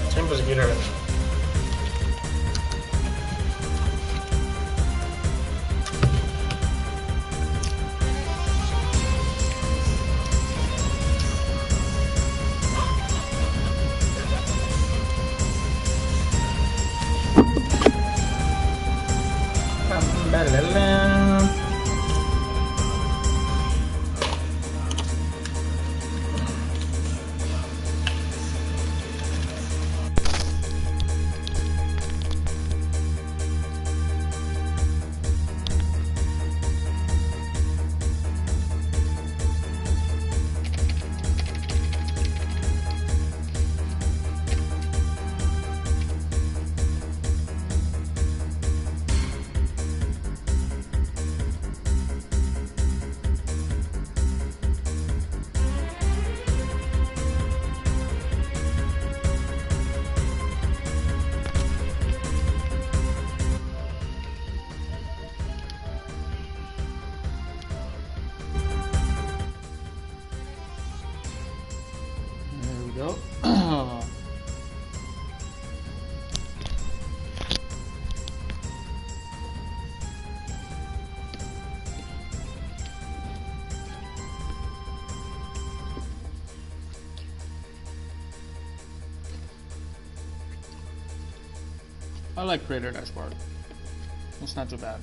Siempre se quiere ver. I like Creator Dashboard. It's not too bad.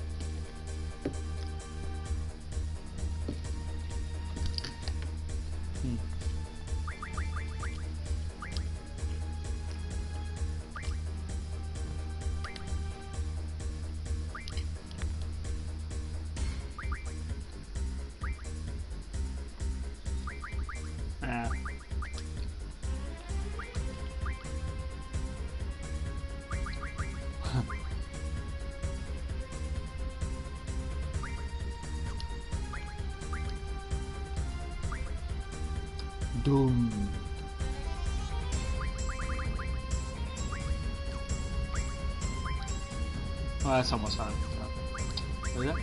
Doom. Oh, that's almost done. Is it?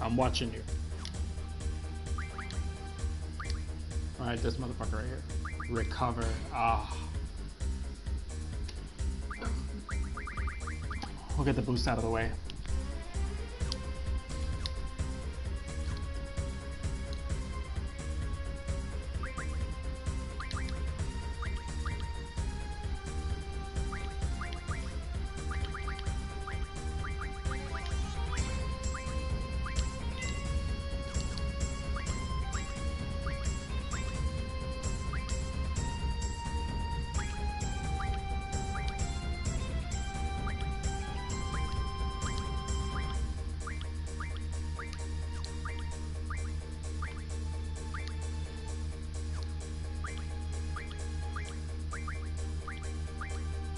I'm watching you. Alright, this motherfucker right here. Recover. Ah. We'll get the boost out of the way.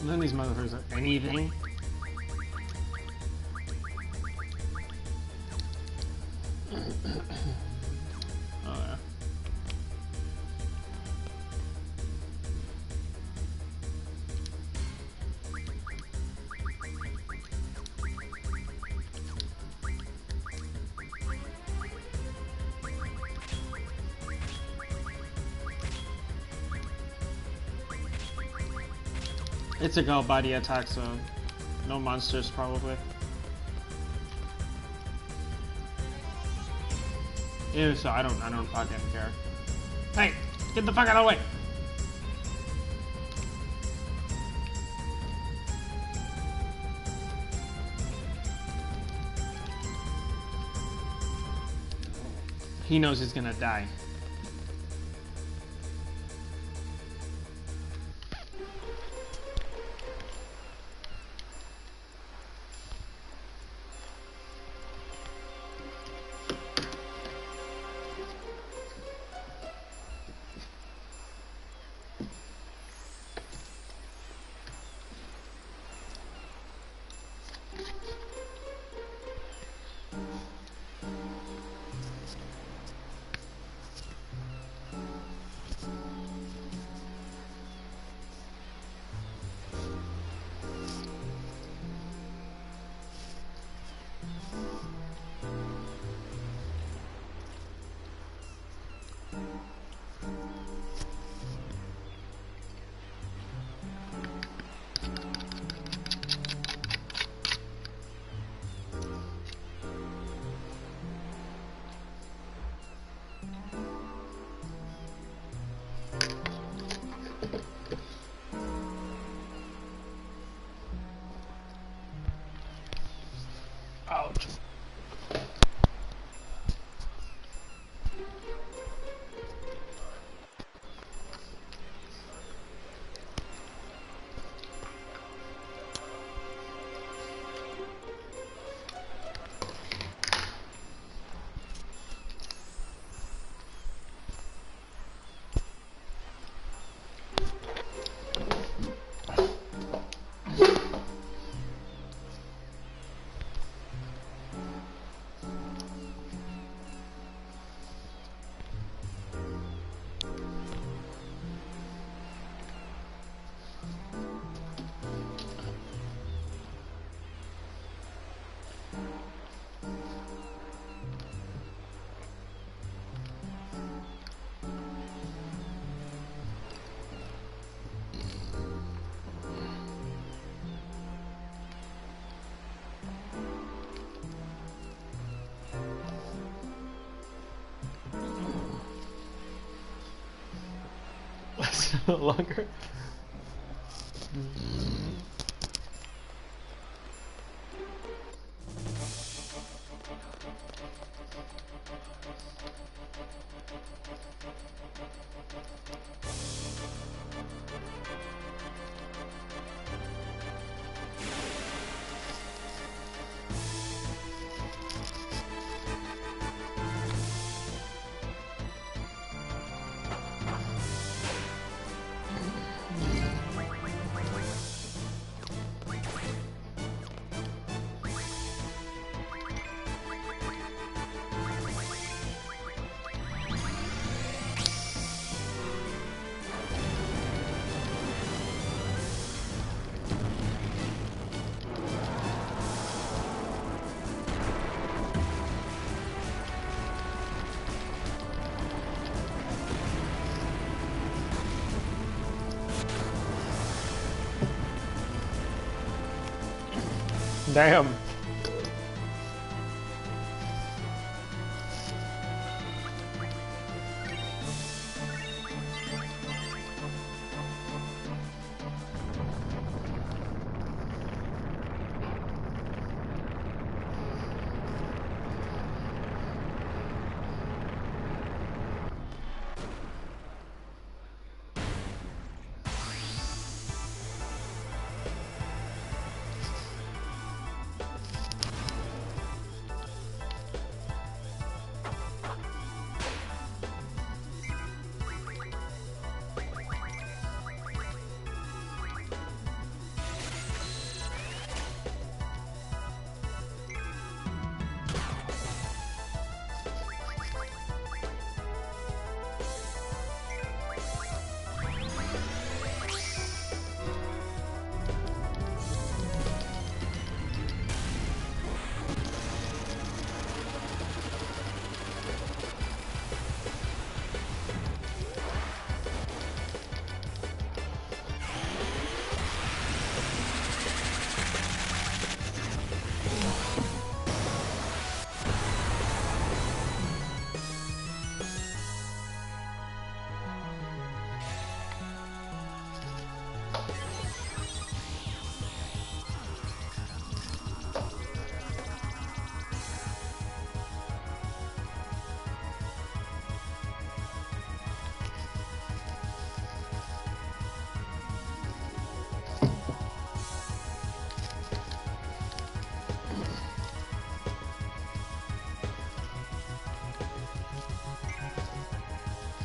None of these motherfuckers are anything. Oh yeah. It's a go body attack, so no monsters probably. Ew, so I don't fucking care. Hey, get the fuck out of the way! He knows he's gonna die. longer. Damn.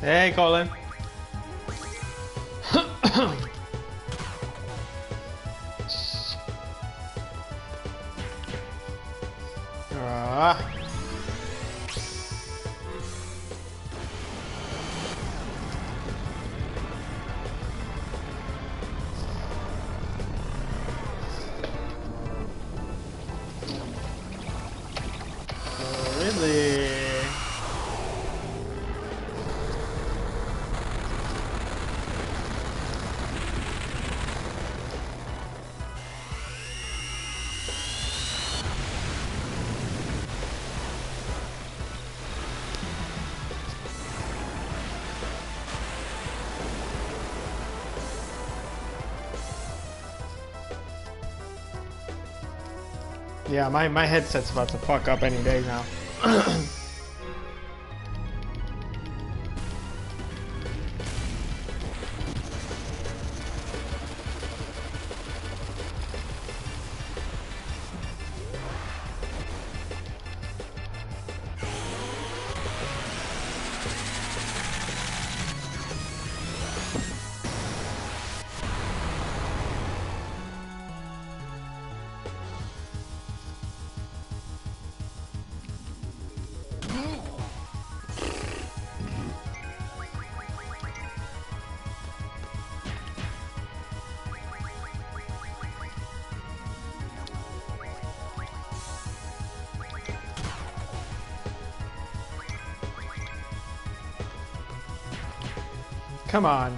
Hey, Colin. Ah. Really? Yeah, my headset's about to fuck up any day now. Come on.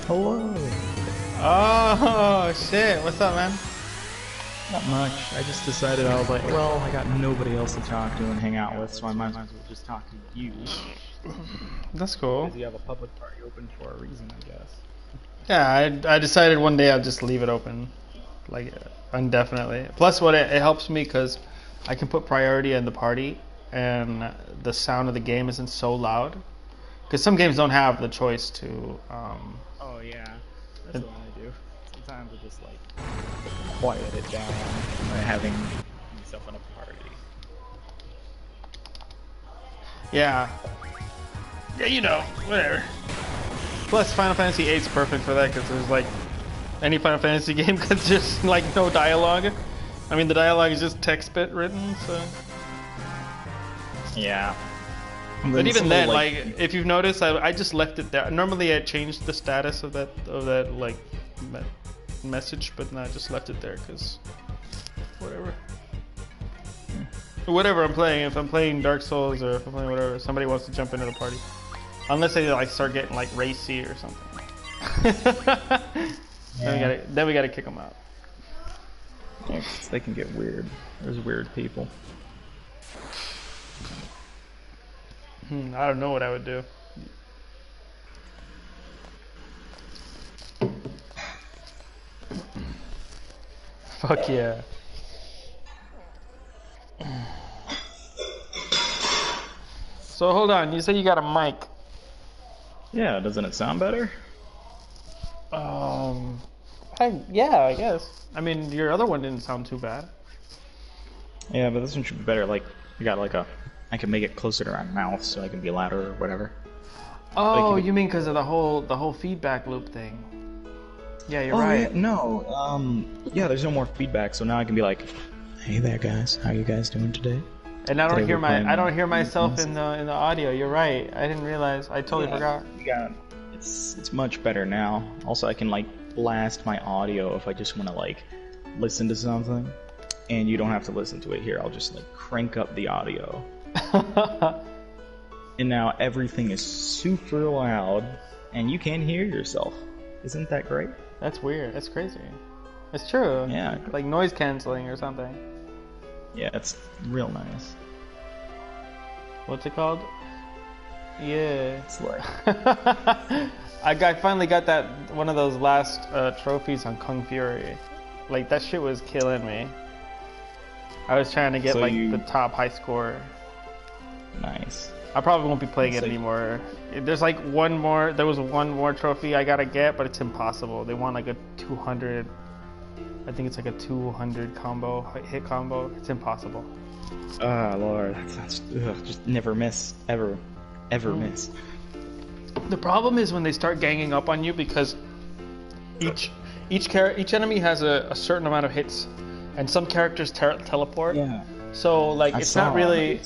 Hello. Oh shit! What's up, man? Not much. I just decided I was like, well, I got nobody else to talk to and hang out with, so I might as well just talk to you. That's cool. Because you have a public party open for a reason, I guess. Yeah, I decided one day I'll just leave it open, like indefinitely. Plus, what it helps me because I can put priority in the party, and the sound of the game isn't so loud. Because some games don't have the choice to. Oh yeah, that's what I do. Sometimes I just like quiet it down by having myself in a party. Yeah. Yeah, you know, whatever. Plus, Final Fantasy VIII is perfect for that because there's like any Final Fantasy game that's just like no dialogue. I mean, the dialogue is just text bit written, so. Yeah. But even then, like, if you've noticed, I just left it there. Normally, I changed the status of that like message, but no, I just left it there because whatever. Whatever I'm playing, if I'm playing Dark Souls or if I'm playing whatever, somebody wants to jump into the party, unless they like start getting like racy or something. Yeah. Then we gotta kick them out. Yeah, 'cause they can get weird. There's weird people. I don't know what I would do. Fuck yeah. So hold on, you said you got a mic. Yeah, doesn't it sound better? Yeah, I guess. I mean, your other one didn't sound too bad. Yeah, but this one should be better. Like, you got like I can make it closer to my mouth so I can be louder or whatever. Oh, you mean because of the whole feedback loop thing? Yeah, you're right. Yeah, no, yeah, there's no more feedback, so now I can be like, "Hey there, guys. How you guys doing today?" And I don't hear myself in the audio. You're right. I didn't realize. I totally forgot. Yeah, it's much better now. Also, I can like blast my audio if I just want to like listen to something, and you don't have to listen to it here. I'll just like crank up the audio. And now everything is super loud, and you can't hear yourself. Isn't that great? That's weird. That's crazy. It's true. Yeah. Like noise canceling or something. Yeah, it's real nice. What's it called? Yeah. It's like I finally got that one of those last trophies on Kung Fury. Like that shit was killing me. I was trying to get the top high score. Nice. I probably won't be playing it anymore. There's like one more. There was one more trophy I gotta get, but it's impossible. They want like a 200. I think it's like a 200 combo hit combo. It's impossible. Ah, Lord, that's just never miss, ever miss. The problem is when they start ganging up on you because each enemy has a certain amount of hits, and some characters teleport. Yeah. So like it's not really.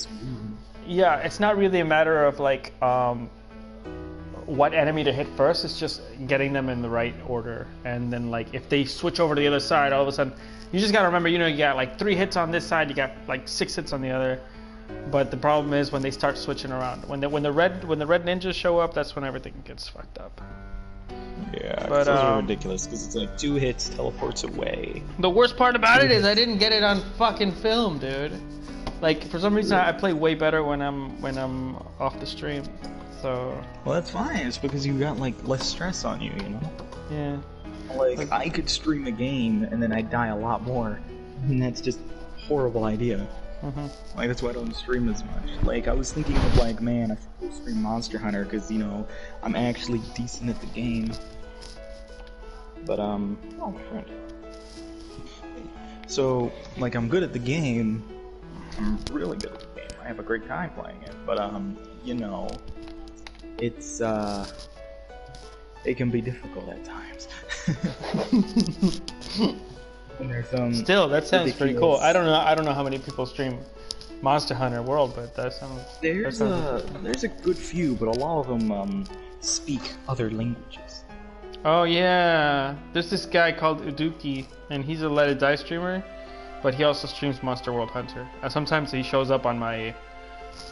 Yeah, it's not really a matter of like what enemy to hit first. It's just getting them in the right order, and then like if they switch over to the other side, all of a sudden you just gotta remember, you got like 3 hits on this side, you got like 6 hits on the other. But the problem is when they start switching around. When the red ninjas show up, that's when everything gets fucked up. Yeah, but those are ridiculous because it's like 2 hits teleports away. The worst part about it is I didn't get it on fucking film, dude. Like for some reason I play way better when I'm off the stream. So well, that's fine. It's because you got like less stress on you, you know. Yeah. Like I could stream a game and then I'd die a lot more, and that's just a horrible idea. Like that's why I don't stream as much. Like I was thinking of like, man, I should stream Monster Hunter because you know I'm actually decent at the game. But oh friend. So like I'm good at the game. I'm really good at the game. I have a great time playing it. But you know, it's it can be difficult at times. And there's Still, that sounds pretty cool. I don't know how many people stream Monster Hunter World, but that sounds. There's a good few, but a lot of them speak other languages. Oh yeah, there's this guy called Uduki, and he's a Let It Die streamer, but he also streams Monster World Hunter. Sometimes he shows up on my.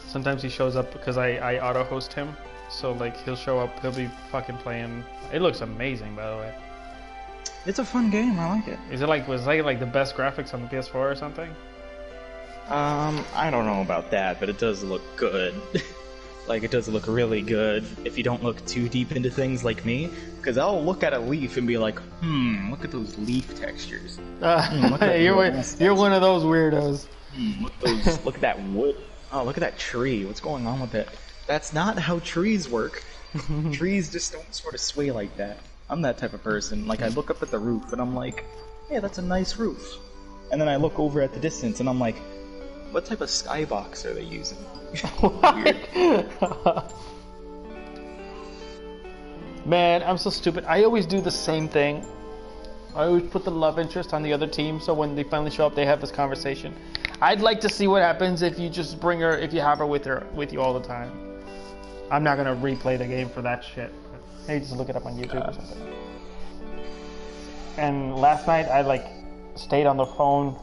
Sometimes he shows up because I auto host him, so like he'll show up, he'll be fucking playing. It looks amazing, by the way. It's a fun game. I like it. Is it like like the best graphics on the PS4 or something? I don't know about that, but it does look good. Like it does look really good if you don't look too deep into things like me, because I'll look at a leaf and be like, look at those leaf textures. You're one of those weirdos. Look at that wood. Oh, look at that tree. What's going on with it? That's not how trees work. Trees just don't sort of sway like that. I'm that type of person. Like, I look up at the roof and I'm like, yeah, that's a nice roof. And then I look over at the distance and I'm like, what type of skybox are they using? Man, I'm so stupid. I always do the same thing. I always put the love interest on the other team, so when they finally show up, they have this conversation. I'd like to see what happens if you just bring her, if you have her with you all the time. I'm not gonna replay the game for that shit. Maybe just look it up on YouTube or something. And last night I like stayed on the phone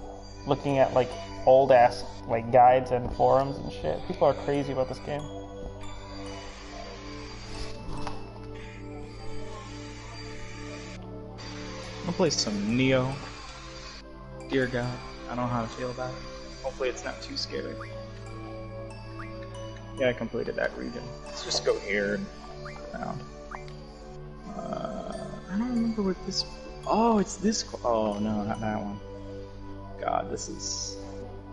looking at like old ass like guides and forums and shit. People are crazy about this game. I'll play some Neo. Dear God, I don't know how to feel about it. Hopefully it's not too scary. Yeah, I completed that region. Let's just go here and around. I don't remember what this... Oh, it's this... Oh, no, not that one. God, this is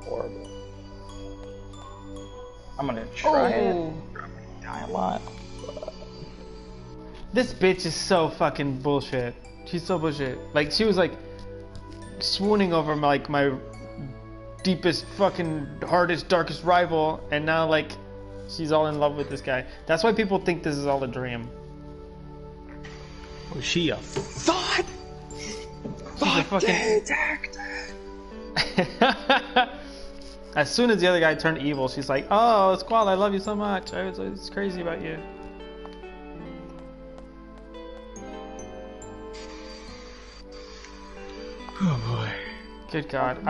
horrible. I'm gonna try it. I'm gonna die a lot. But... This bitch is so fucking bullshit. She's so bullshit. Like, she was like swooning over my deepest, fucking, hardest, darkest rival, and now like she's all in love with this guy. That's why people think this is all a dream. Was she a thought? As soon as the other guy turned evil, she's like, "Oh, Squall, I love you so much. I was crazy about you." Oh boy. Good God.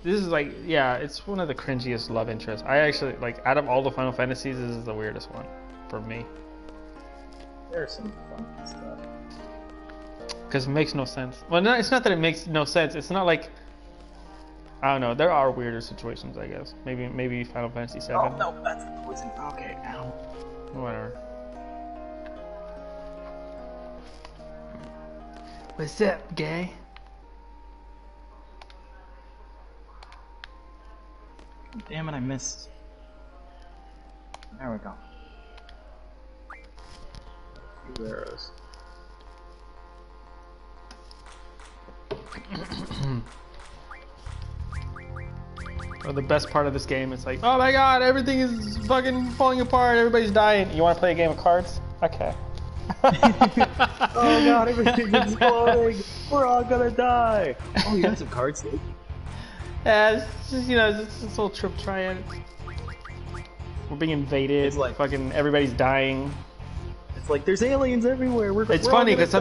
This is like, yeah, it's one of the cringiest love interests. I actually, like, out of all the Final Fantasies, this is the weirdest one for me. There's some fun stuff. Because it makes no sense. Well, no, it's not that it makes no sense. It's not like, I don't know. There are weirder situations, I guess. Maybe Final Fantasy VII. Oh no, that's the poison. Okay, ow. Whatever. What's up, gay? Damn it, I missed. There we go. 2 arrows. Oh, the best part of this game is like, oh my god, everything is fucking falling apart, everybody's dying. You want to play a game of cards? Okay. Oh god, everything's exploding! We're all gonna die! Oh, you got some cards, dude? Yeah, it's just, you know, it's this little trip triad. We're being invaded, It's like, fucking everybody's dying. It's like there's aliens everywhere. It's funny because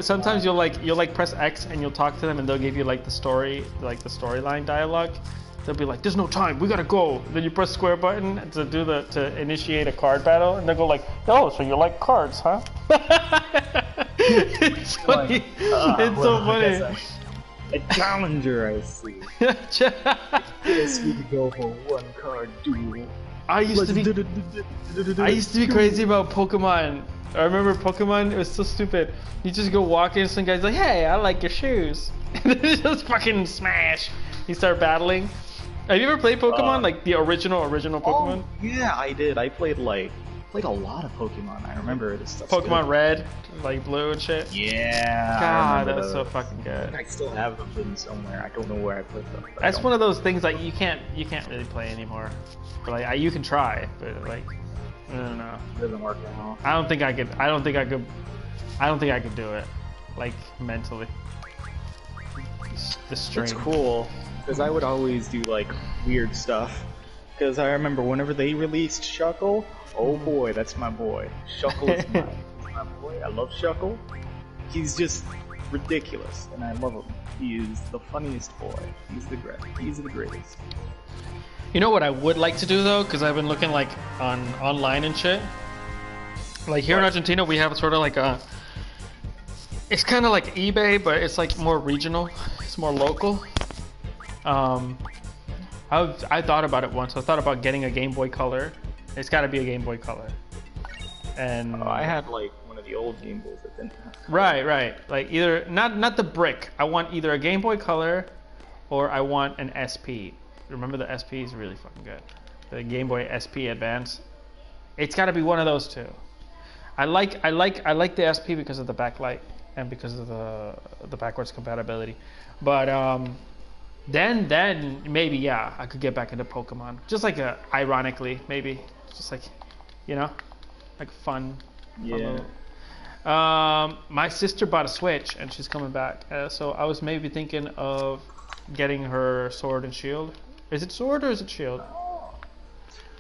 sometimes you'll like press X and you'll talk to them and they'll give you like the storyline dialogue. They'll be like, "There's no time, we gotta go." Then you press square button to initiate a card battle, and they'll go like, "Oh, so you like cards, huh?" It's funny. It's so funny. A challenger, I see. Yes, we could go for one card duel. I used to be crazy about Pokemon. I remember Pokemon, it was so stupid. You just go walk in, some guy's like, "Hey, I like your shoes." And then you just fucking smash. You start battling. Have you ever played Pokemon? Like the original Pokemon? Oh, yeah, I did. I played a lot of Pokemon. I remember this stuff. Pokemon Red, like Blue and shit. Yeah. God, that was so fucking good. I still have them hidden somewhere. I don't know where I put them. That's one of those things like you can't really play anymore. But like you can try, but like I don't know. It doesn't work out. I don't think I could do it, like mentally. The strain. It's cool because I would always do like weird stuff. Because I remember whenever they released Shuckle, oh boy, that's my boy. Shuckle is my boy. I love Shuckle. He's just ridiculous, and I love him. He is the funniest boy. He's the greatest. You know what I would like to do though, because I've been looking like online and shit. Like here in Argentina, we have sort of like a. It's kind of like eBay, but it's like more regional. It's more local. I thought about it once. I thought about getting a Game Boy Color. It's got to be a Game Boy Color. And I had like one of the old Game Boys that didn't have. Right. Like either not the brick. I want either a Game Boy Color, or I want an SP. Remember the SP is really fucking good. The Game Boy SP Advance. It's got to be one of those two. I like the SP because of the backlight and because of the backwards compatibility. But then maybe yeah, I could get back into Pokemon. Just like ironically maybe, just like like fun. Yeah. My sister bought a Switch and she's coming back, so I was maybe thinking of getting her Sword and Shield. Is it Sword or is it Shield?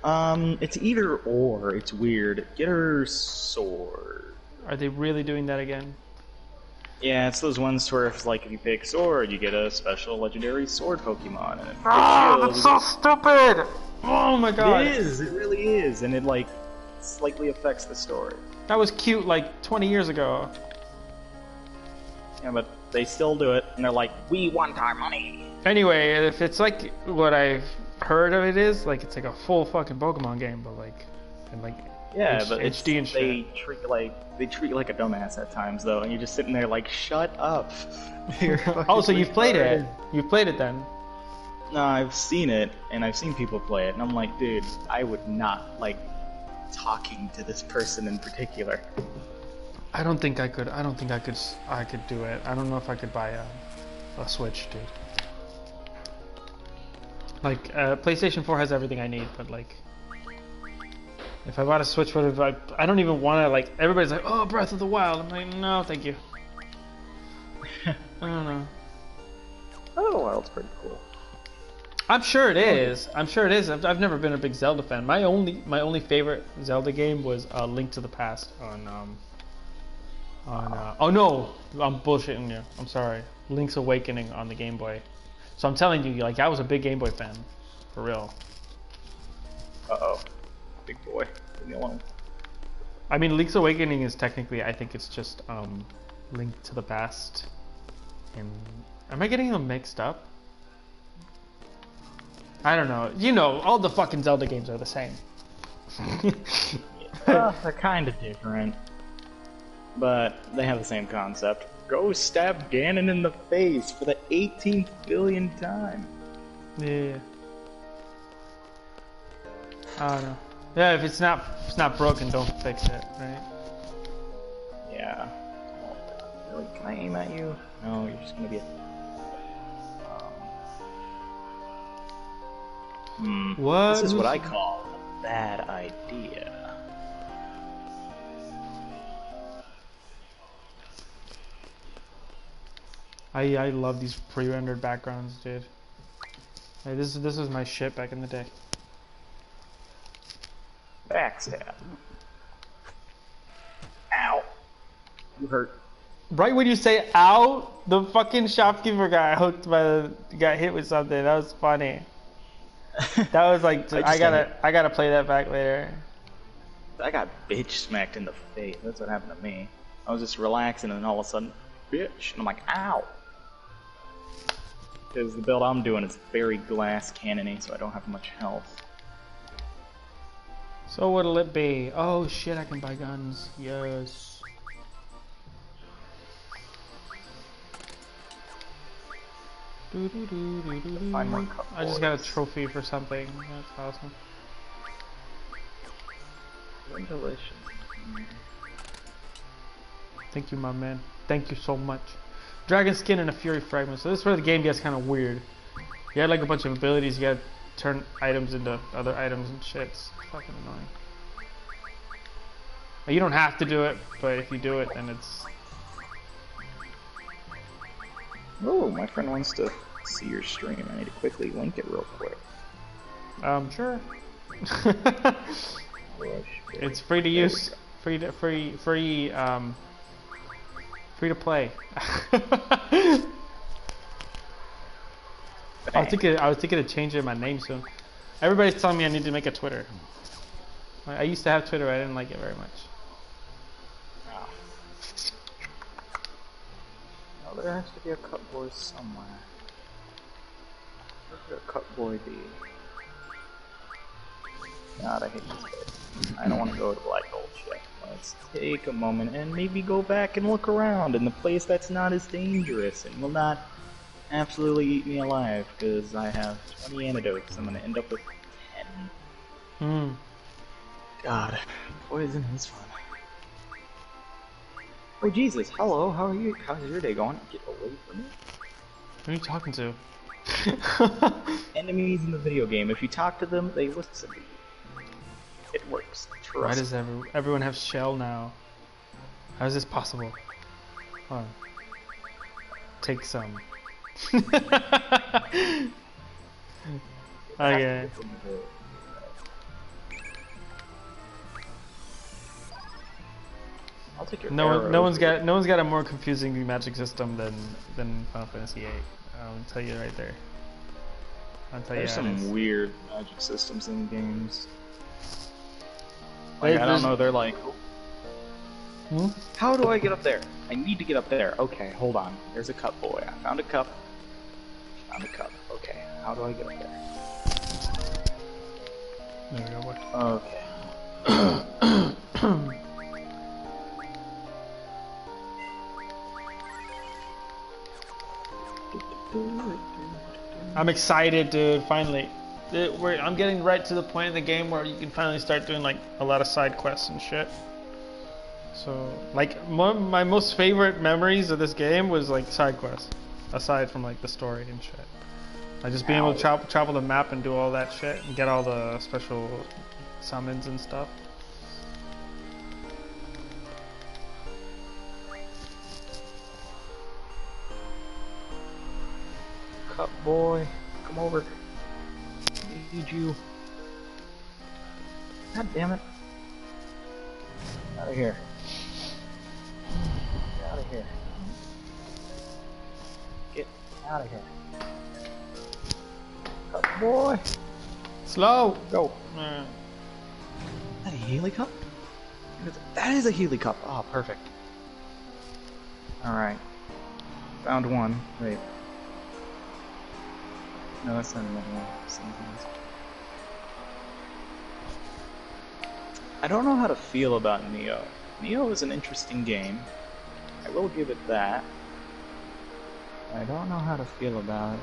It's either or. It's weird. Get her Sword. Are they really doing that again? Yeah, it's those ones where if you pick Sword, you get a special legendary Sword Pokemon. And if you pick Shield, that's so stupid! Oh my god. It is. It really is, and it slightly affects the story. That was cute 20 years ago. Yeah, but they still do it, and they're like, we want our money. Anyway, if it's like what I've heard of it is, it's like a full fucking Pokemon game, but yeah, but HD and shit. They treat you like a dumbass at times though, and you're just sitting there shut up. Oh, so you've played it? You've played it then? No, I've seen it, and I've seen people play it, and I'm like, dude, I would not like talking to this person in particular. I don't think I could do it. I don't know if I could buy a Switch, dude. PlayStation 4 has everything I need, but if I bought a Switch, I don't even want to, everybody's like, oh, Breath of the Wild. I'm like, no, thank you. I don't know. Breath of the Wild's pretty cool. I'm sure it is. I've never been a big Zelda fan. My only favorite Zelda game was Link to the Past on oh no, I'm bullshitting you. I'm sorry. Link's Awakening on the Game Boy. So I'm telling you, I was a big Game Boy fan, for real. Uh-oh. Big boy. Leave me alone. I mean, Link's Awakening is technically, I think it's just Link to the Past. And am I getting them mixed up? I don't know. All the fucking Zelda games are the same. They're kind of different. But they have the same concept. Go stab Ganon in the face for the 18th billionth time. Yeah. I don't know. Yeah, if it's not broken, don't fix it, right? Yeah. Really, can I aim at you? No, you're just gonna be a... What? This is what I call a bad idea. I love these pre-rendered backgrounds, dude. This was my shit back in the day. Backstab. Ow. You hurt. Right when you say "ow," the fucking shopkeeper got hit with something. That was funny. That was I gotta play that back later. I got bitch smacked in the face. That's what happened to me. I was just relaxing, and then all of a sudden, bitch, and I'm like, ow. Because the build I'm doing is very glass cannony, so I don't have much health. So what'll it be? Oh shit, I can buy guns. Yes. Find more cup I just got a boys. trophy for something. That's awesome. Delicious. Thank you, my man. Thank you so much. Dragon skin and a fury fragment. So this is where the game gets kind of weird. You had like a bunch of abilities. You gotta turn items into other items and shit. It's fucking annoying. You don't have to do it, but if you do it, then it's... Oh, my friend wants to see your stream. I need to quickly link it real quick. Sure. Rush. It's free to use. Free to play. I was thinking of changing my name soon. Everybody's telling me I need to make a Twitter. I used to have Twitter. I didn't like it very much. Oh. No, there has to be a cut boy somewhere. Where could a cut boy be? God, I hate this place. I don't want to go to Black Gold yet. Let's take a moment and maybe go back and look around in the place that's not as dangerous and will not absolutely eat me alive, because I have 20 antidotes. I'm going to end up with 10. God, poison is fun. Oh Jesus, hello, how are you? How's your day going? Get away from me. Who are you talking to? Enemies in the video game, if you talk to them, they listen to you. It works. Trust. Why does everyone have shell now? How is this possible? Hold on. Take some. Okay. I'll take your No one's got a more confusing magic system than Final Fantasy VIII. I'll tell you right there. I'll tell There's you. There's some weird magic systems in games. Like, I don't know, they're like... How do I get up there? I need to get up there. Okay, hold on. There's a cup boy. I found a cup. Found a cup. Okay, how do I get up there? There we go. Okay. I'm excited, dude. Finally, I'm getting right to the point in the game where you can finally start doing like a lot of side quests and shit. So, like, my most favorite memories of this game was like side quests, aside from like the story and shit. Like just being able to travel the map and do all that shit and get all the special summons and stuff. Cup boy, come over. I need you. God damn it. Out of here. Get out of here. Get out of here. Cup boy. Slow. Go. Is that a Healy cup? That is a Healy cup. Oh, perfect. Alright. Found one. Wait. No, that's not another one. I don't know how to feel about Neo. Neo is an interesting game. I will give it that. I don't know how to feel about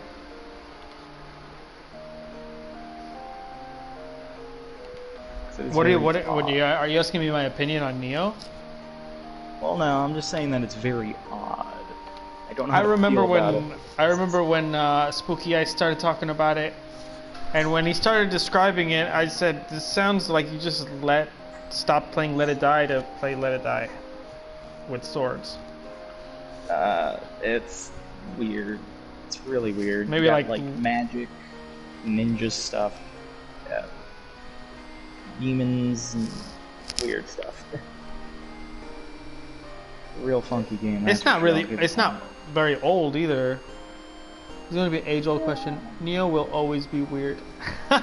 it. Are you asking me my opinion on Neo? Well, no, I'm just saying that it's very odd. I don't know. I remember when Spooky Eyes started talking about it, and when he started describing it, I said, "This sounds like you just stop playing Let It Die to play Let It Die with swords." It's weird. It's really weird. Maybe you got, like magic, ninja stuff, demons, and weird stuff. Real funky game. It's not really. It's not very old either. It's gonna be an age-old question. Neo will always be weird. The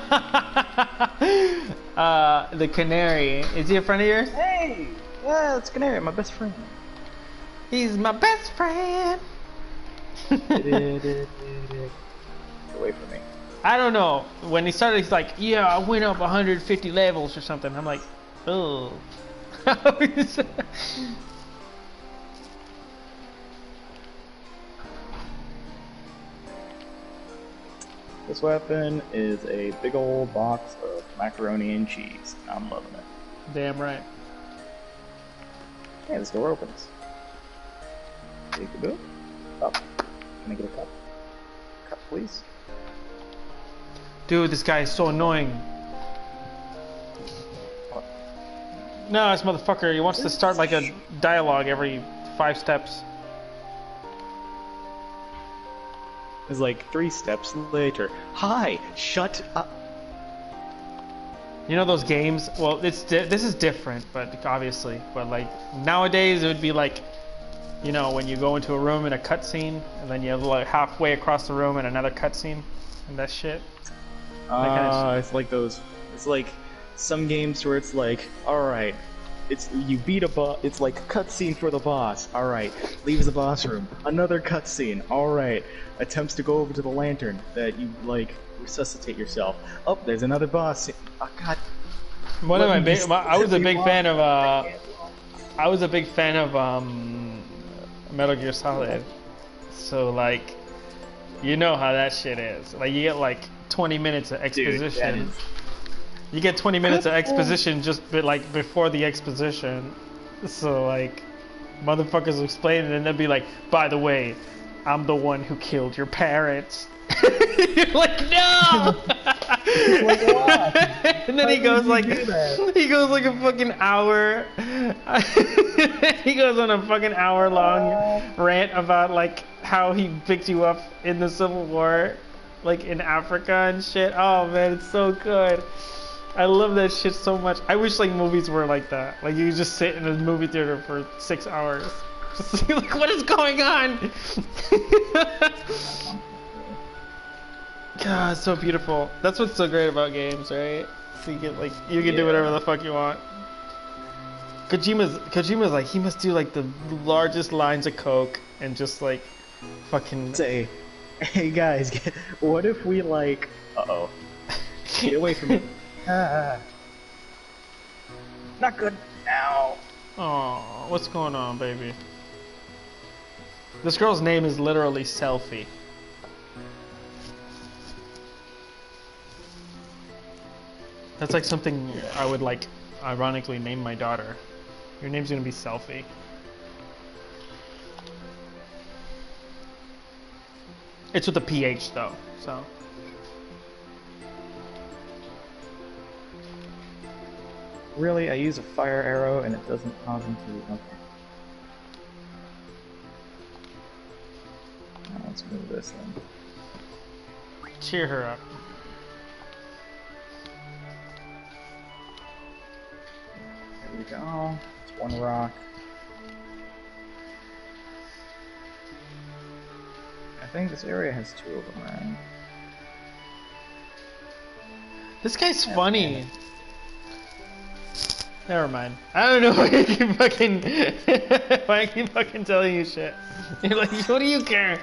Canary. Is he a friend of yours? Hey! Yeah, it's Canary, my best friend. He's my best friend. Get away from me. I don't know. When he started, he's like, "Yeah, I went up 150 levels or something." I'm like, "Oh." This weapon is a big old box of macaroni and cheese. I'm loving it. Damn right. Yeah, this door opens. Take a boo. Cup. Can I get a cup? Cup, please. Dude, this guy is so annoying. What? No, this motherfucker, he wants to start like a dialogue every 5 steps. It's like 3 steps later. Hi, shut up. You know those games? Well, this is different, but obviously, but like nowadays it would be like, you know, when you go into a room in a cutscene, and then you're like halfway across the room in another cutscene, and that shit. It's like those. It's like some games where it's like, all right, it's you beat a boss. It's like a cutscene for the boss. All right, leaves the boss room. Another cutscene. All right, attempts to go over to the lantern that you like resuscitate yourself. Oh, there's another boss. Oh God. I was a big fan of Metal Gear Solid. So like, you know how that shit is. Like you get like 20 minutes of exposition. Dude, you get 20 minutes of exposition just like before the exposition. So like, motherfuckers will explain it and they'll be like, by the way, I'm the one who killed your parents. You're like, no! like, what? And then he goes like a fucking hour. He goes on a fucking hour long rant about like how he picked you up in the Civil War, like in Africa and shit. Oh man, it's so good. I love that shit so much. I wish like movies were like that. Like you just sit in a movie theater for 6 hours. Just like, what is going on? God, it's so beautiful. That's what's so great about games, right? So you get like you can do whatever the fuck you want. Kojima's like he must do like the largest lines of coke and just like fucking say, hey guys, what if we like? Uh-oh, get away from me! Not good. Ow. Oh, what's going on, baby? This girl's name is literally Selfie. That's like something I would like ironically name my daughter. Your name's gonna be Selfie. It's with a PH though, so. Really? I use a fire arrow and it doesn't cause them to... Okay. Now let's move this then. Cheer her up. There we go. It's one rock. I think this area has 2 of them, right? This guy's funny. Never mind. I don't know why I keep fucking telling you shit. You're like, what do you care?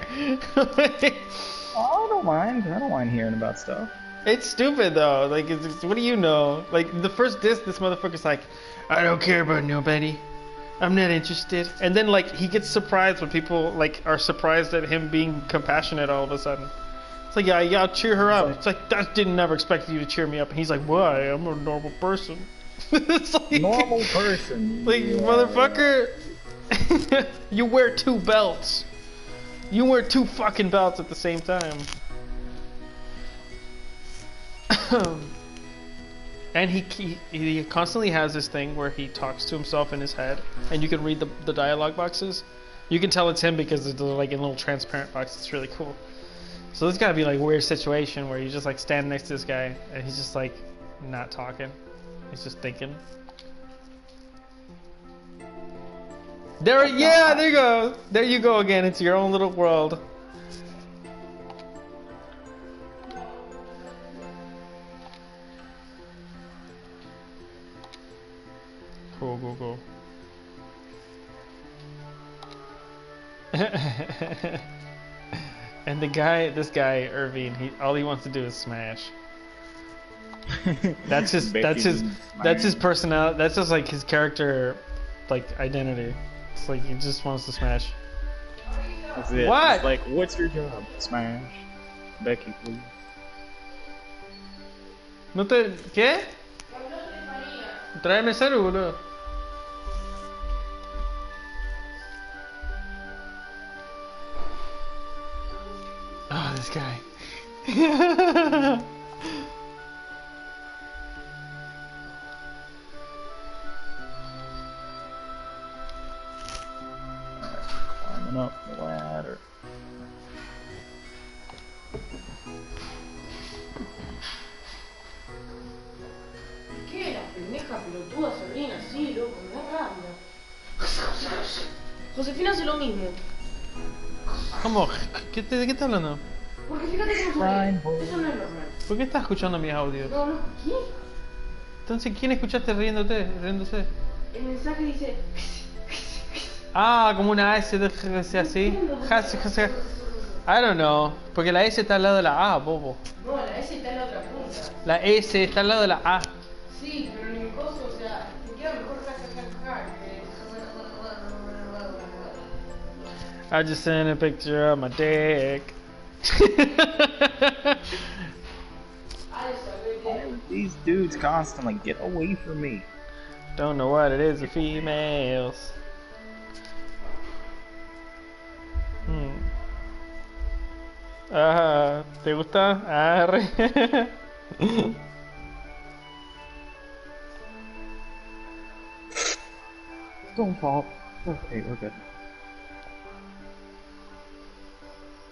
Oh, I don't mind. I don't mind hearing about stuff. It's stupid though. Like, what do you know? Like the first disc, this motherfucker's like, I don't care about nobody. I'm not interested. And then like he gets surprised when people like are surprised at him being compassionate all of a sudden. It's like, yeah, I'll cheer her up. It's like, I didn't never expect you to cheer me up. And he's like, why? I'm a normal person. It's like, normal person. Like, yeah. Motherfucker, you wear 2 belts. You wear 2 fucking belts at the same time. And he constantly has this thing where he talks to himself in his head, and you can read the dialogue boxes. You can tell it's him because they're like in little transparent boxes. It's really cool. So this gotta be like a weird situation where you just like stand next to this guy and he's just like not talking. He's just thinking. There you go. There you go again. It's your own little world. Cool. And this guy, Irvine, all he wants to do is smash. That's his personality. That's just like his character, like identity. It's like he just wants to smash. That's it. What? It's like, what's your job? Smash. Becky, please. No te... ¿Qué? Tráeme cero, boludo. Oh, this guy. Climbing up the ladder. ¿Qué la pendeja pelotuda Sabrina? Sí, loco, me da rabia. Josefina hace lo mismo. ¿Cómo? ¿De qué estás hablando? Porque fíjate cómo se ríe. Eso no es normal. ¿Por qué estás escuchando mis audios? No, no, ¿qué? Entonces, ¿quién escuchaste riéndose? El mensaje dice... Ah, como una S así. I don't know. Porque la S está al lado de la A, bobo. No, la S está en la otra punta. La S está al lado de la A. Sí, pero en el coso, o sea, te queda mejor jajajaja. I just sent a picture of my dick. Why would these dudes constantly get away from me? Don't know what it is with females. ¿Te gusta? Arre. Don't fall. Okay, we're good.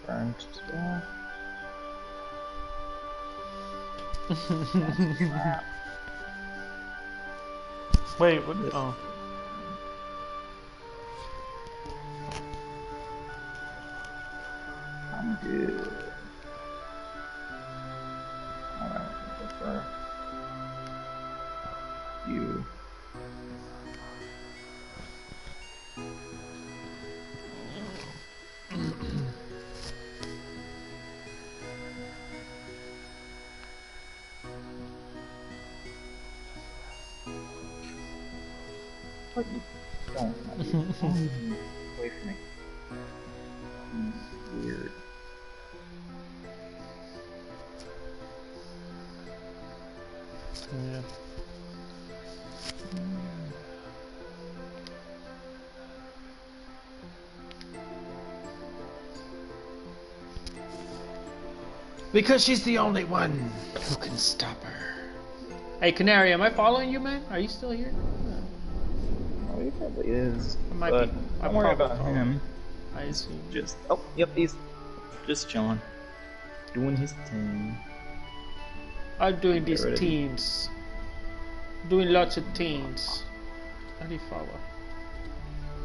Burn to death. Wait, what? Oh. I'm good. Alright, go for you. What you don't away from me. Weird. Yeah. Because she's the only one who can stop her. Hey, Canary, am I following you, man? Are you still here? Oh, he probably is. I might But be. don't worry about him. I see. Just yep, he's just chilling, doing his thing. I'm doing these rid of you. teams. Doing lots of teams. How do you follow?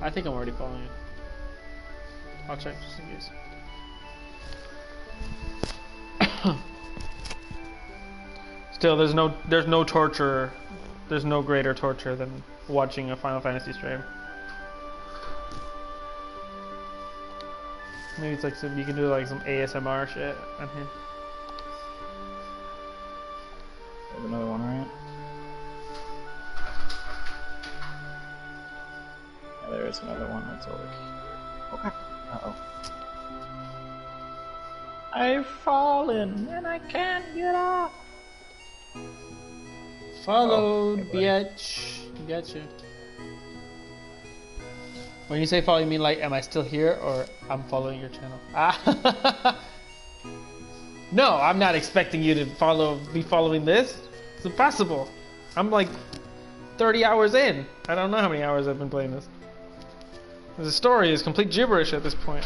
I think I'm already following you. I'll check just in case. Still, there's no torture. There's no greater torture than watching a Final Fantasy stream. Maybe it's like you can do like some ASMR shit on here. There's another one, right? Yeah, there is another one that's over here. Okay. Uh-oh. I've fallen and I can't get up. Followed, okay, bitch. Gotcha. When you say follow, you mean like, am I still here or I'm following your channel? Ah. No, I'm not expecting you to be following this. It's impossible. I'm like 30 hours in. I don't know how many hours I've been playing this. The story is complete gibberish at this point.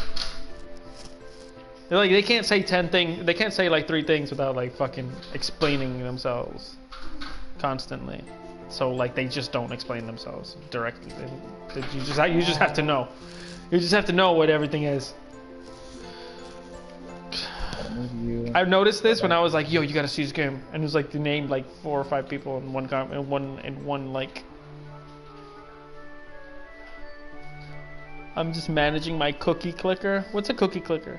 They're like, they can't say 10 things. They can't say like 3 things without like fucking explaining themselves constantly. So like they just don't explain themselves directly. You just have to know. You just have to know what everything is. I've noticed this when I was like, yo, you gotta see this game, and it was like they named like 4 or 5 people in one like. I'm just managing my cookie clicker. What's a cookie clicker?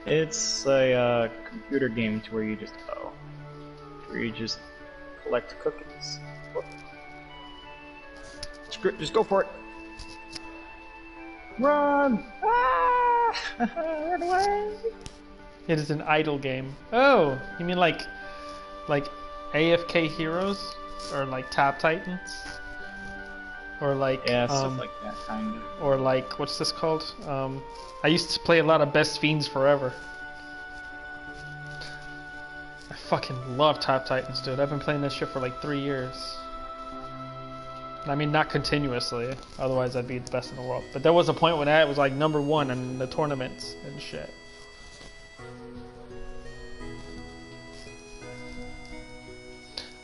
It's a computer game to where you just collect cookies. Whoop. Just go for it. Run! Ah! Run away! It is an idle game. Oh, you mean like like AFK Heroes or like Tab Titans or like Yeah, stuff like that, kind of. or like what's this called? I used to play a lot of Best Fiends Forever. I fucking love Tab Titans, dude. I've been playing that shit for like 3 years. I mean, not continuously, otherwise I'd be the best in the world. But there was a point when I was like #1 in the tournaments and shit.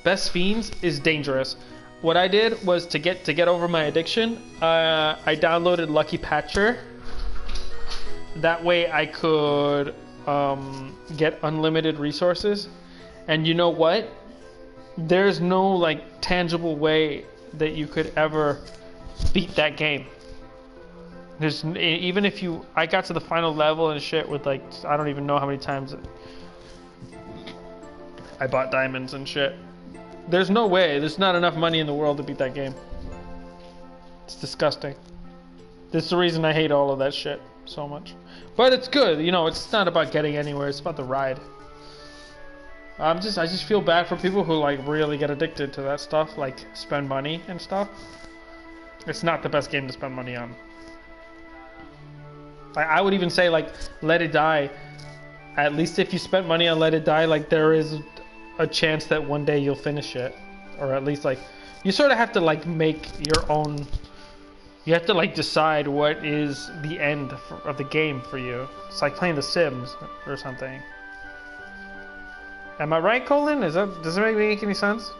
Best Fiends is dangerous. What I did was to get over my addiction, I downloaded Lucky Patcher. That way I could get unlimited resources. And you know what? There's no like tangible way that you could ever beat that game. There's even if you, I got to the final level and shit with like, I don't even know how many times I bought diamonds and shit. There's no way, there's not enough money in the world to beat that game. It's disgusting. This is the reason I hate all of that shit so much. But it's good, you know, it's not about getting anywhere, it's about the ride. I just feel bad for people who like really get addicted to that stuff, like spend money and stuff. It's not the best game to spend money on. I would even say like Let It Die. At least if you spent money on Let It Die, like there is a chance that one day you'll finish it, or at least like you sort of have to like make your own. You have to like decide what is the end of the game for you. It's like playing The Sims or something. Am I right, Colin? Does it make any sense?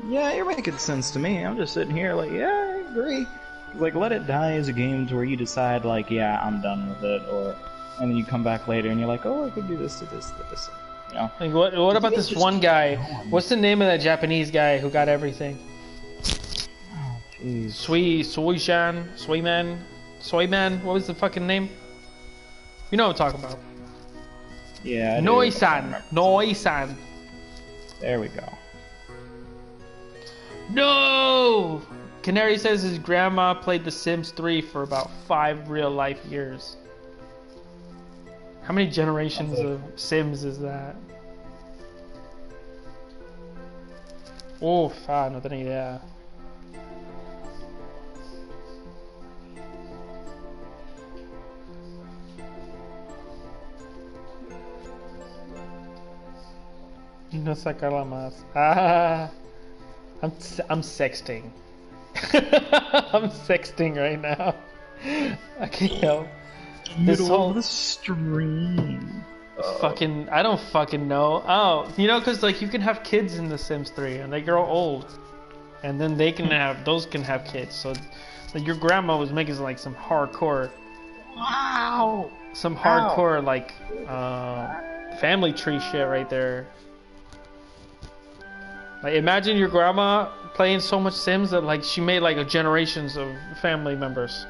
Yeah, you're making sense to me. I'm just sitting here like, yeah, I agree. Like, Let It Die is a game to where you decide, like, yeah, I'm done with it, and then you come back later and you're like, oh, I could do this to this to this. You know? Like, what about this one guy? What's the name of that Japanese guy who got everything? Oh, jeez. Soyman. What was the fucking name? You know what I'm talking about. Yeah. Noisan. There we go. No! Canary says his grandma played The Sims 3 for about 5 real life years. How many generations of Sims is that? Uf, no tenía idea. No sacarla más. I'm sexting. I'm sexting right now. I can't help. This whole the stream. Fucking, I don't fucking know. Oh, you know, because like you can have kids in The Sims 3 and they grow old, and then they can have kids. So like your grandma was making like some hardcore, like family tree shit right there. Like imagine your grandma playing so much Sims that like she made like generations of family members.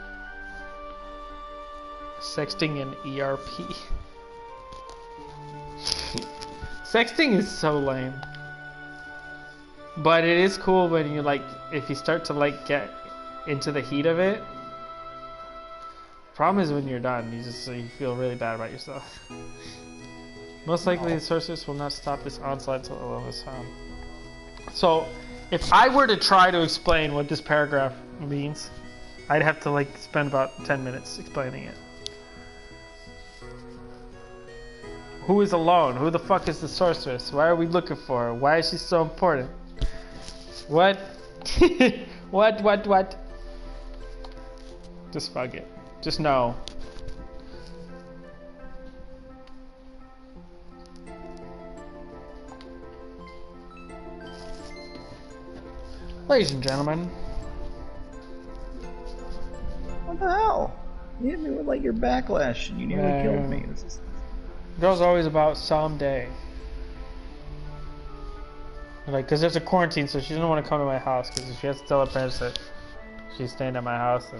Sexting and ERP. Sexting is so lame. But it is cool when you like, if you start to like get into the heat of it. Problem is when you're done, you feel really bad about yourself. Most likely the sorceress will not stop this onslaught until the level is found. So, if I were to try to explain what this paragraph means, I'd have to like spend about 10 minutes explaining it. Who is alone? Who the fuck is the sorceress? Why are we looking for her? Why is she so important? What? What? Just fuck it. Just know. Ladies and gentlemen. What the hell? You hit me with like your backlash and you nearly killed me. Girl's always about someday. Like, cause there's a quarantine, so she doesn't want to come to my house because she has to tell her parents that she's staying at my house,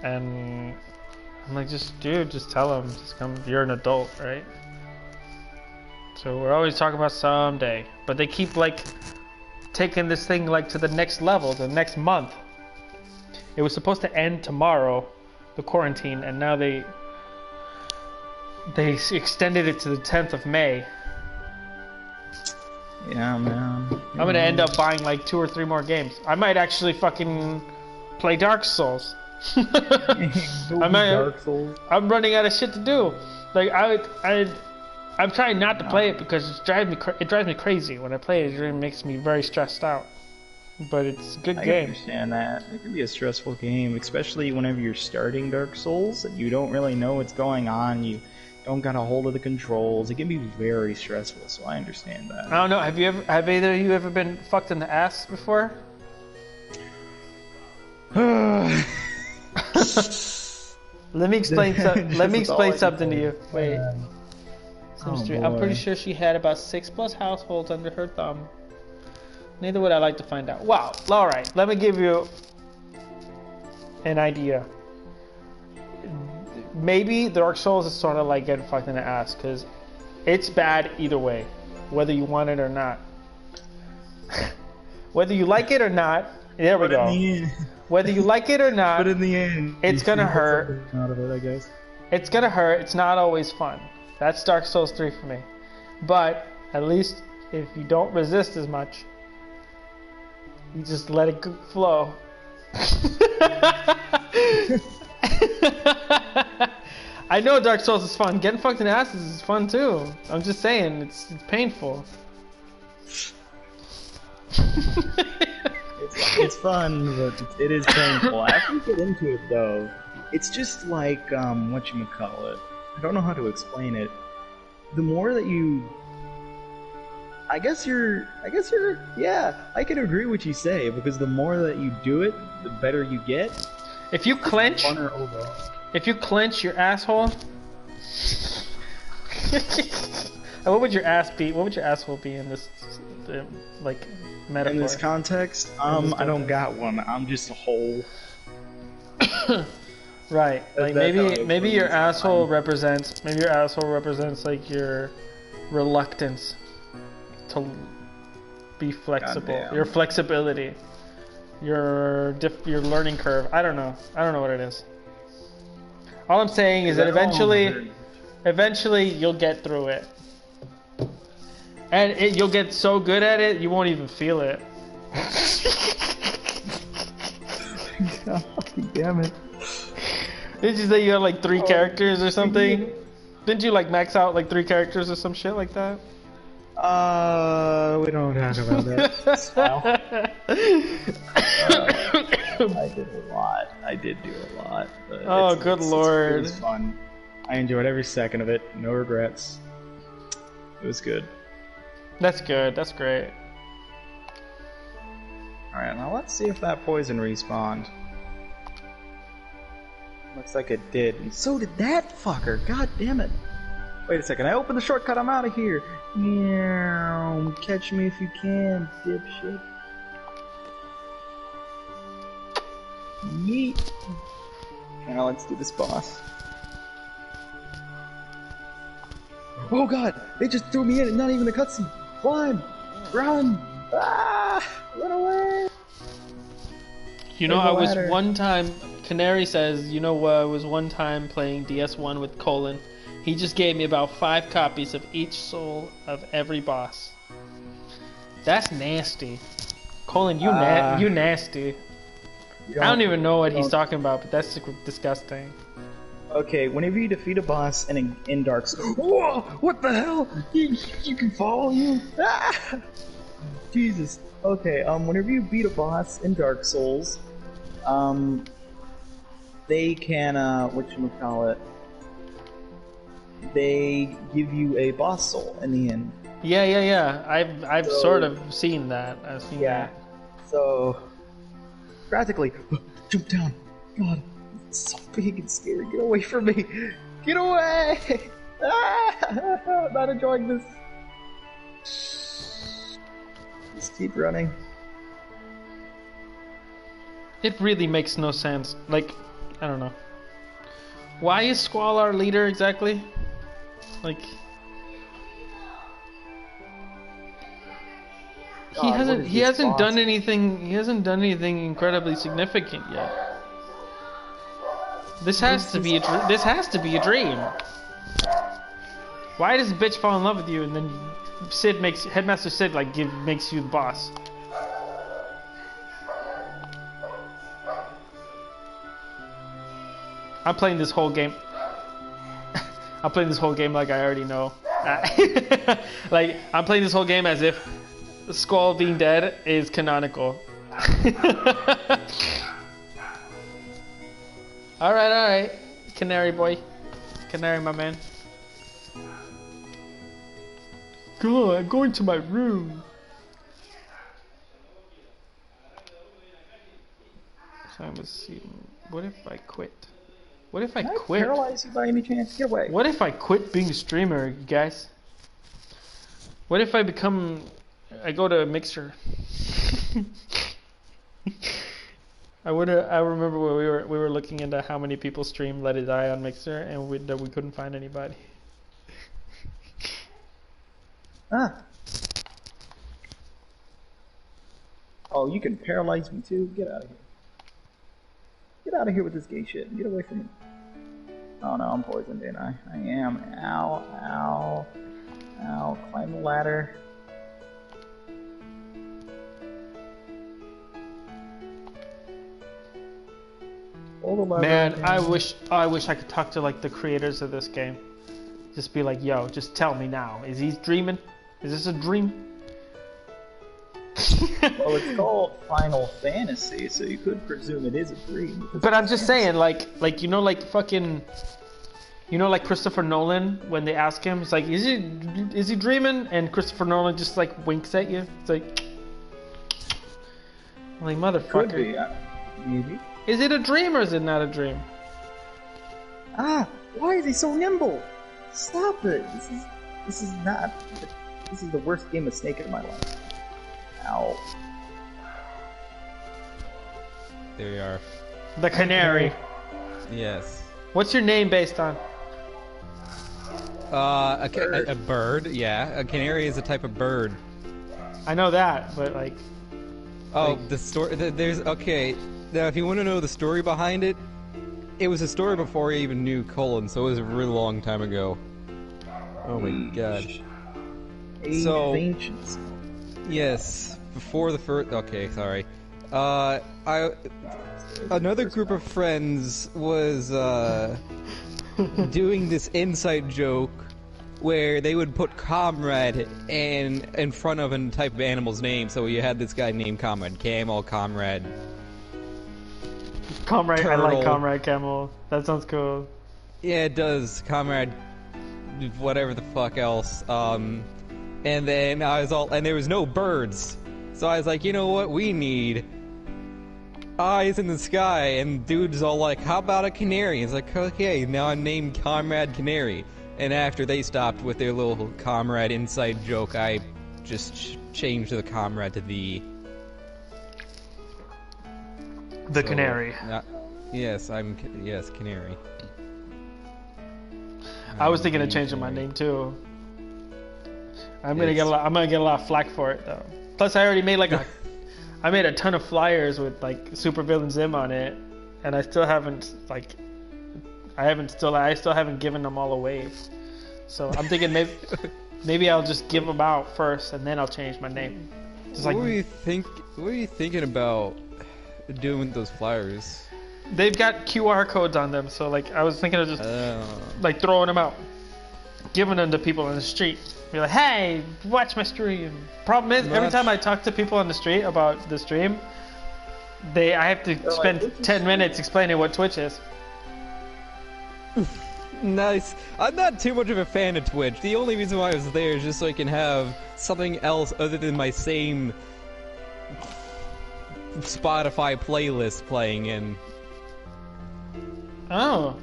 and I'm like, just tell them, just come. You're an adult, right? So we're always talking about someday, but they keep like taking this thing like to the next level, the next month. It was supposed to end tomorrow, the quarantine, and now they They extended it to the 10th of May. Yeah, man. I'm gonna end up buying like 2 or 3 more games. I might actually fucking play Dark Souls. Dark Souls. I'm running out of shit to do. Like I'm trying not to play it because it drives me crazy. When I play it, it really makes me very stressed out. But it's a good I game. understand that. It can be a stressful game, especially whenever you're starting Dark Souls and you don't really know what's going on. You don't got a hold of the controls. It can be very stressful, so I understand that. I don't know. Have either of you ever been fucked in the ass before? Let me explain something to you. Wait. I'm pretty sure she had about 6+ households under her thumb. Neither would I like to find out. Wow. All right. Let me give you an idea. Maybe Dark Souls is sort of like getting fucked in the ass because it's bad either way, whether you want it or not. Whether you like it or not, there we go. Whether you like it or not, but in the end, it's gonna hurt. Out of it, I guess. It's gonna hurt. It's not always fun. That's Dark Souls 3 for me. But at least if you don't resist as much, you just let it flow. I know Dark Souls is fun. Getting fucked in the asses is fun too. I'm just saying, it's painful. It's fun, but it is painful. After you get into it, though, it's just like whatchamacallit. I don't know how to explain it. The more that you, I guess you're. Yeah, I can agree with what you say because the more that you do it, the better you get. If you clench, your asshole. What would your ass be? What would your asshole be in this, like, metaphor? In this context, I don't got one. I'm just a hole. Right. Like maybe your asshole represents like your reluctance to be flexible. Your flexibility. Your learning curve. I don't know what it is. All I'm saying is that eventually you'll get through it. And you'll get so good at it, you won't even feel it. God damn it. Didn't you say you had like 3 characters or something? Didn't you like max out like 3 characters or some shit like that? We don't talk about that. I did a lot. I did do a lot. But good lord. It was fun. I enjoyed every second of it. No regrets. It was good. That's good. That's great. Alright, now let's see if that poison respawned. Looks like it did. And so did that fucker. God damn it. Wait a second. I opened the shortcut. I'm out of here. Yeah, catch me if you can, dipshit. Yeet. Now let's do this boss. Oh god! They just threw me in and not even a cutscene. Run! Run! Ah! Run away! You know, I was one time, Canary says, you know, I was one time playing DS1 with Colin. He just gave me about 5 copies of each soul of every boss. That's nasty. Colin, you nasty. I don't even know what he's talking about, but that's disgusting. Okay, whenever you defeat a boss in Dark Souls... Whoa! What the hell? You can follow you? Ah! Jesus. Okay, whenever you beat a boss in Dark Souls, they can, whatchamacallit, they give you a boss soul in the end. Yeah. I've sort of seen that. I've seen that. So, practically, jump down. God, it's so big and scary. Get away from me. Get away! Ah! I'm not enjoying this. Just keep running. It really makes no sense. Like, I don't know. Why is Squall our leader exactly? Like, he hasn't done anything incredibly significant yet. This has to be a dream. Why does the bitch fall in love with you and then Headmaster Sid makes you the boss? I'm playing this whole game. I'm playing this whole game like I already know. Like I'm playing this whole game as if Skull being dead is canonical. Alright. Canary boy. Canary, my man. Come on, I'm going to my room. So I must see. What if I quit? What if I quit? Paralyze you by any chance? Get away. What if I quit being a streamer, you guys? What if I go to Mixer? I remember when we were looking into how many people stream Let It Die on Mixer, and we couldn't find anybody. Oh, you can paralyze me too? Get out of here. Get out of here with this gay shit. Get away from me. Oh no, I'm poisoned, ain't I? I am. Ow. Climb the ladder. Man, I wish I could talk to like the creators of this game. Just be like, yo, just tell me now. Is he dreaming? Is this a dream? Well, it's called Final Fantasy, so you could presume it is a dream. But I'm just saying, like Christopher Nolan, when they ask him, it's like, is he dreaming? And Christopher Nolan just like winks at you. It's like motherfucker. Could be, maybe. Is it a dream or is it not a dream? Why is he so nimble? Stop it! This is the worst game of Snake in my life. Ow. There you are. The canary. Yes. What's your name based on? A bird. Yeah, a canary is a type of bird. I know that, but like. Oh, the story. There's okay. Now, if you want to know the story behind it, it was a story before I even knew Colin, so it was a really long time ago. Oh my god. So, yes, before the first. Okay, sorry. Another group of friends was doing this inside joke where they would put Comrade in front of a type of animal's name. So you had this guy named Comrade Camel, Comrade. Turtle. I like Comrade Camel. That sounds cool. Yeah, it does. Comrade, whatever the fuck else. And then and there was no birds. So I was like, you know what we need? Eyes in the sky. And dude's all like, how about a canary? He's like, okay, now I'm named Comrade Canary. And after they stopped with their little Comrade inside joke, I just changed the Comrade to the canary. Yes, canary. I was thinking of changing my name too. I'm gonna get a lot of flack for it though. Plus, I already made I made a ton of flyers with like SuperVillainZim on it, and I still haven't given them all away. So I'm thinking maybe I'll just give them out first, and then I'll change my name. What were you thinking about doing with those flyers? They've got QR codes on them, so like I was thinking of just like throwing them out, giving them to people in the street. Be like, hey, watch my stream. Problem is, every time I talk to people on the street about the stream, I have to spend 10 minutes explaining what Twitch is. Nice. I'm not too much of a fan of Twitch. The only reason why I was there is just so I can have something else other than my same Spotify playlist playing in. Oh.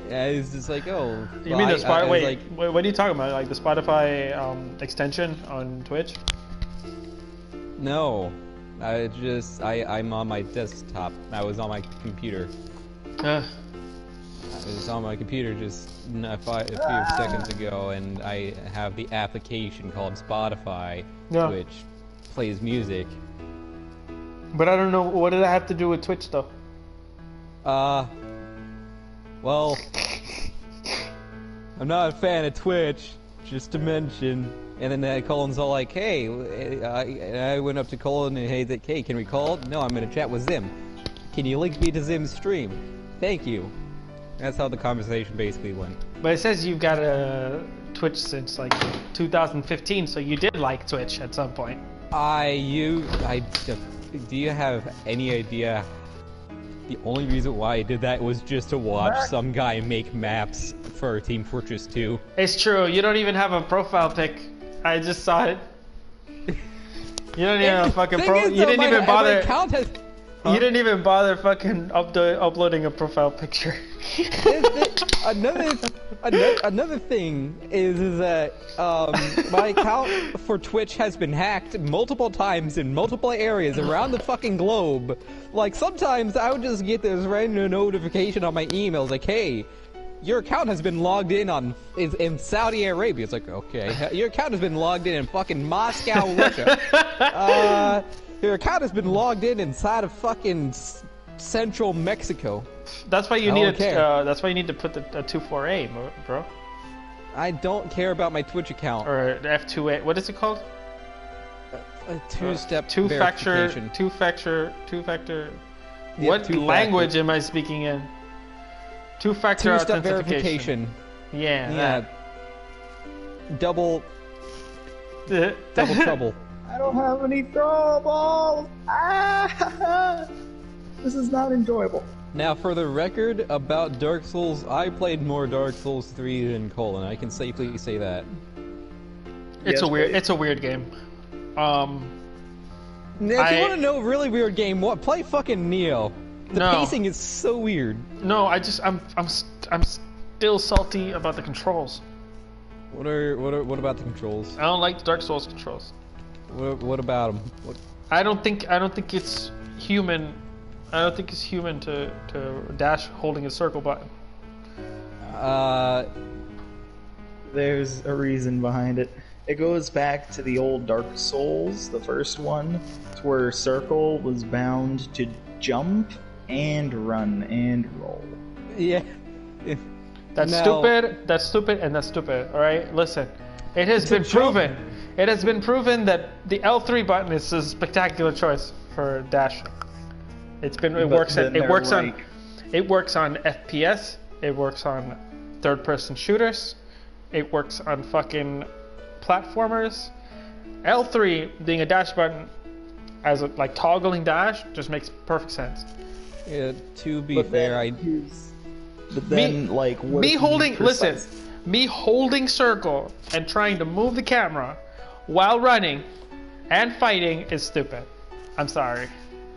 Yeah, it's just like, oh. You mean the Spotify? Wait, what are you talking about? Like the Spotify extension on Twitch? No. I'm on my desktop. I was on my computer. I was on my computer just a few seconds ago, and I have the application called Spotify, which plays music. But I don't know, what did that have to do with Twitch, though? Well, I'm not a fan of Twitch, just to mention. And then Colin's all like, hey, I went up to Colin and hey, can we call? No, I'm gonna chat with Zim. Can you link me to Zim's stream? Thank you. That's how the conversation basically went. But it says you've got a Twitch since like 2015, so you did like Twitch at some point. Do you have any idea? The only reason why I did that was just to watch some guy make maps for Team Fortress 2. It's true. You don't even have a profile pic. I just saw it. You don't even have a fucking pro. You didn't even bother. You didn't even bother fucking uploading a profile picture. Another thing is that my account for Twitch has been hacked multiple times in multiple areas around the fucking globe. Like, sometimes I would just get this random notification on my emails like, hey, your account has been logged in in Saudi Arabia. It's like, okay, your account has been logged in fucking Moscow, Russia. Your account has been logged in inside of fucking central Mexico. That's why you need that's why you need to put the 24A, bro. I don't care about my Twitch account. Or F2A. What is it called? A two-step two-factor. What language am I speaking in? Two-factor two-step verification. Yeah. Double trouble. I don't have any trouble. This is not enjoyable. Now, for the record about Dark Souls, I played more Dark Souls 3 than Colin. I can safely say that. It's a weird game. Now, if you want to know a really weird game, play fucking Neo. The pacing is so weird. No, I'm still salty about the controls. What about the controls? I don't like the Dark Souls controls. What about them? I don't think it's human. I don't think it's human to dash holding a circle button. There's a reason behind it. It goes back to the old Dark Souls, the first one, where circle was bound to jump and run and roll. Yeah. That's stupid, and that's stupid. Alright, listen. It has been proven. It has been proven that the L3 button is a spectacular choice for dashing. It works on FPS, it works on third-person shooters, it works on fucking platformers. L3 being a dash button as a toggling dash just makes perfect sense. Yeah, to be fair, me holding circle and trying to move the camera while running and fighting is stupid. I'm sorry.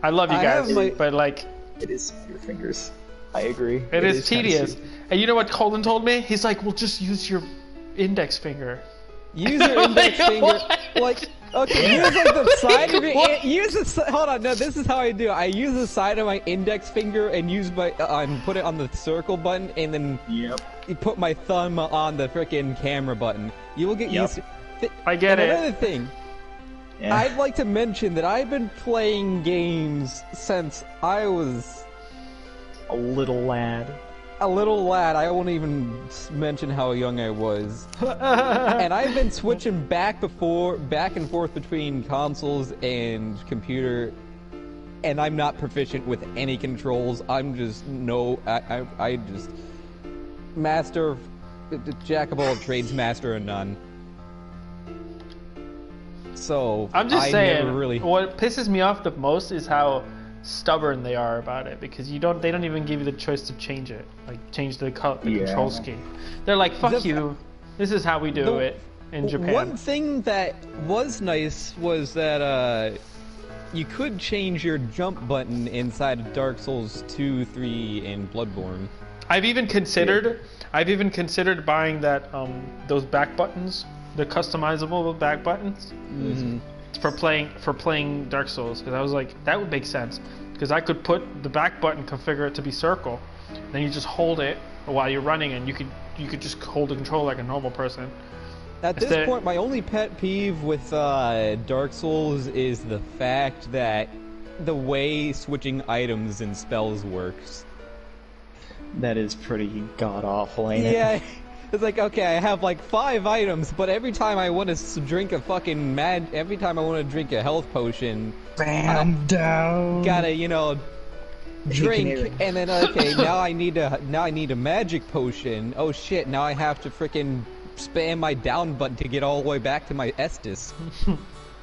I love you guys, but it is your fingers. I agree. It is tedious. And you know what Colin told me? He's like, well, just use your index finger. Use your index finger. Okay, use the side of your. Hold on, no, this is how I do it. I use the side of my index finger and put it on the circle button, and then put my thumb on the frickin' camera button. You will get used to it. I get it. Another thing. Yeah. I'd like to mention that I've been playing games since I was a little lad. I won't even mention how young I was. And I've been switching back and forth between consoles and computer, and I'm not proficient with any controls. I'm just I just jack of all trades, master of none. So I'm just saying, what pisses me off the most is how stubborn they are about it, because they don't even give you the choice to change it, change the control scheme. They're like, fuck you, this is how we do it in Japan. One thing that was nice was that you could change your jump button inside of Dark Souls 2, 3, and Bloodborne. I've even considered buying that those back buttons, the customizable back buttons. Mm-hmm. For playing Dark Souls, because I was like, that would make sense, because I could put the back button, configure it to be circle, then you just hold it while you're running, and you could just hold the control like a normal person. At this point, my only pet peeve with Dark Souls is the fact that the way switching items and spells works. That is pretty god awful, ain't it? Yeah. It's like, okay, I have like 5 items, but every time I want to drink a fucking every time I want to drink a health potion, Bam down. gotta, you know, drink, and then okay, now I need a magic potion. Oh shit! Now I have to frickin' spam my down button to get all the way back to my Estus.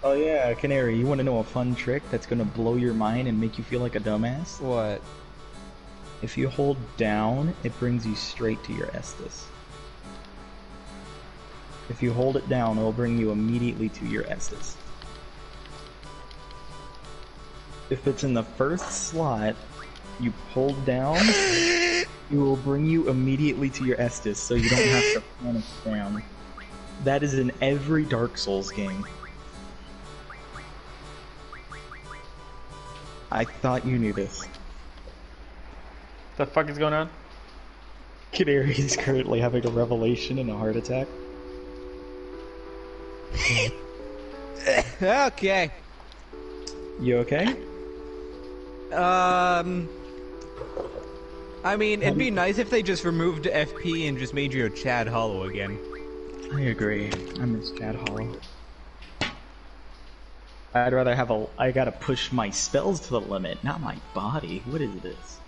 Oh yeah, Canary, you want to know a fun trick that's gonna blow your mind and make you feel like a dumbass? What? If you hold down, it brings you straight to your Estus. If you hold it down, it'll bring you immediately to your Estus. If it's in the first slot, you hold down, it will bring you immediately to your Estus, so you don't have to panic down. That is in every Dark Souls game. I thought you knew this. The fuck is going on? Canary is currently having a revelation and a heart attack. Okay. You okay? I mean, it'd be nice if they just removed FP and just made you a Chad Hollow again. I agree. I miss Chad Hollow. I'd rather have I gotta push my spells to the limit, not my body. What is this?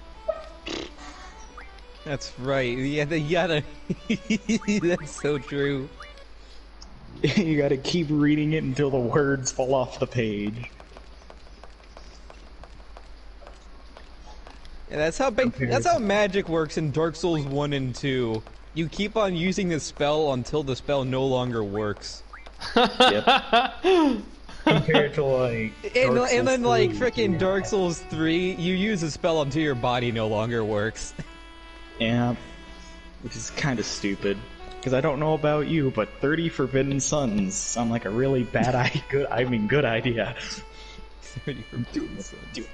That's right. Yeah, you gotta. That's so true. You gotta keep reading it until the words fall off the page. Yeah, that's how magic works in Dark Souls 1 and 2. You keep on using the spell until the spell no longer works. Yep. Compared to like And then like frickin' yeah. Dark Souls 3, you use a spell until your body no longer works. Yeah, which is kind of stupid. Because I don't know about you, but 30 Forbidden Suns sound like a really bad good idea. 30 Forbidden Suns.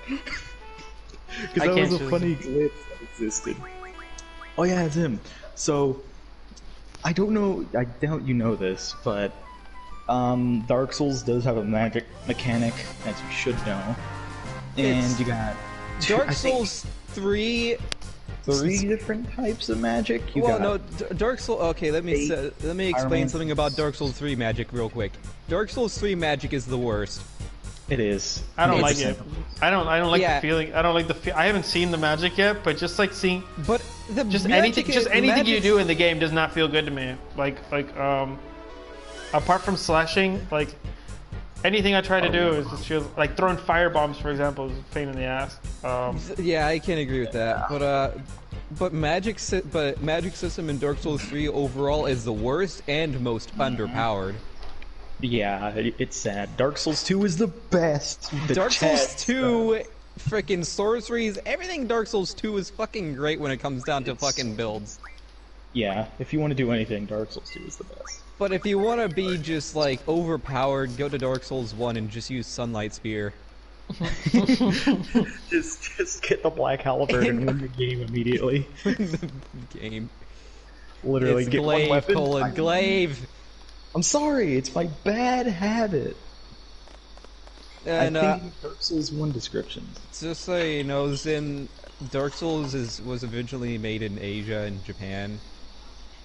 Because that was a funny glitch that existed. Oh yeah, Zim. So, I don't know, I doubt you know this, but Dark Souls does have a magic mechanic, as you should know. And you got Dark Souls 3... 3 different types of magic. Dark Souls. Okay, let me explain something about Dark Souls 3 magic real quick. Dark Souls 3 magic is the worst. It is. I don't like it. I don't like the feeling. I don't like the. I haven't seen the magic yet, but just like seeing. But the anything you do in the game does not feel good to me. Apart from slashing, like anything I try to do is just feel like throwing fire bombs, for example, is a pain in the ass. Yeah, I can agree with that. But magic system in Dark Souls 3 overall is the worst and most underpowered. Yeah, it's sad. Dark Souls 2 is the best. Dark Souls 2, frickin' sorceries, everything Dark Souls 2 is fucking great when it comes down to fucking builds. Yeah, if you want to do anything, Dark Souls 2 is the best. But if you want to be just like overpowered, go to Dark Souls 1 and just use Sunlight Spear. just get the Black Halberd and win the game immediately. The game. Literally, it's get glaive, one weapon. glaive. I'm sorry, it's my bad habit. And I think Dark Souls 1 descriptions. just so you know, Zim, Dark Souls was originally made in Asia and Japan.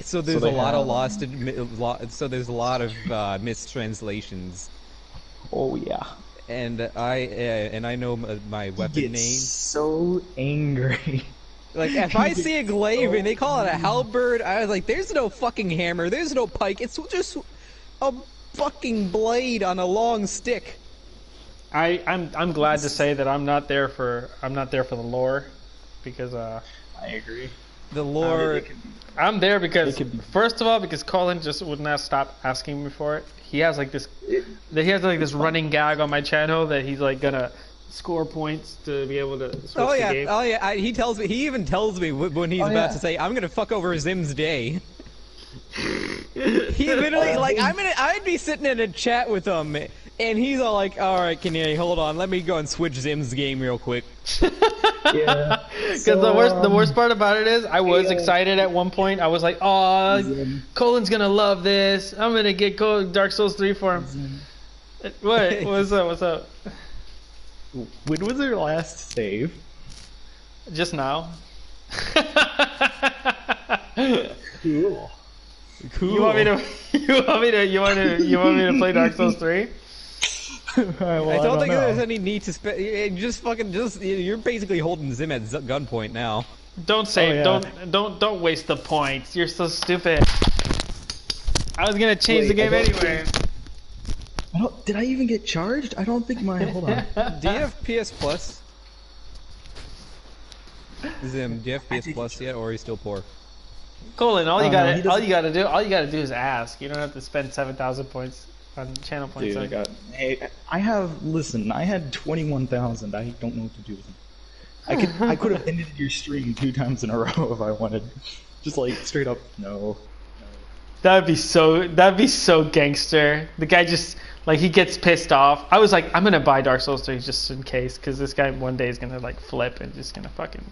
So there's a lot of there's a lot of mistranslations. Oh yeah. And I know my weapon name. So angry. Like if I see a glaive and they call it a halberd, I was like, "There's no fucking hammer. There's no pike. It's just a fucking blade on a long stick." I'm glad to say that I'm not there for the lore, because I agree. The lore. I'm there because first of all, because Colin just would not stop asking me for it. He has like this running gag on my channel that he's like gonna score points to be able to switch the game. Oh yeah, he even tells me when he's about to say, "I'm gonna fuck over Zim's day." He literally I'd be sitting in a chat with him, and he's all like, "All right, Canary, hold on, let me go and switch Zim's game real quick." Yeah. Because the worst part about it is, I was excited at one point. I was like, "Oh, Colin's gonna love this. I'm gonna get Dark Souls 3 for him." What? What's up? What's up? When was your last save? Just now. Cool. Cool. You want me to? You want me to play Dark Souls 3? Well, I don't think know. there's any need to spend. You're basically holding Zim at gunpoint now. Don't say. Oh, Don't waste the points. You're so stupid. I was gonna change the game anyway. Did I even get charged? I don't think my. Hold on. Do you have PS Plus? Zim, do you have PS Plus yet, or are you still poor? Colin, all you no, he gotta doesn't- do is ask. You don't have to spend 7,000 points on channel points. Dude, I had 21,000. I don't know what to do with them. I could have ended your stream 2 times in a row if I wanted. Just like straight up, no. That'd be so gangster. The guy just like he gets pissed off. I was like, I'm gonna buy Dark Souls 3 just in case, because this guy one day is gonna like flip and just gonna fucking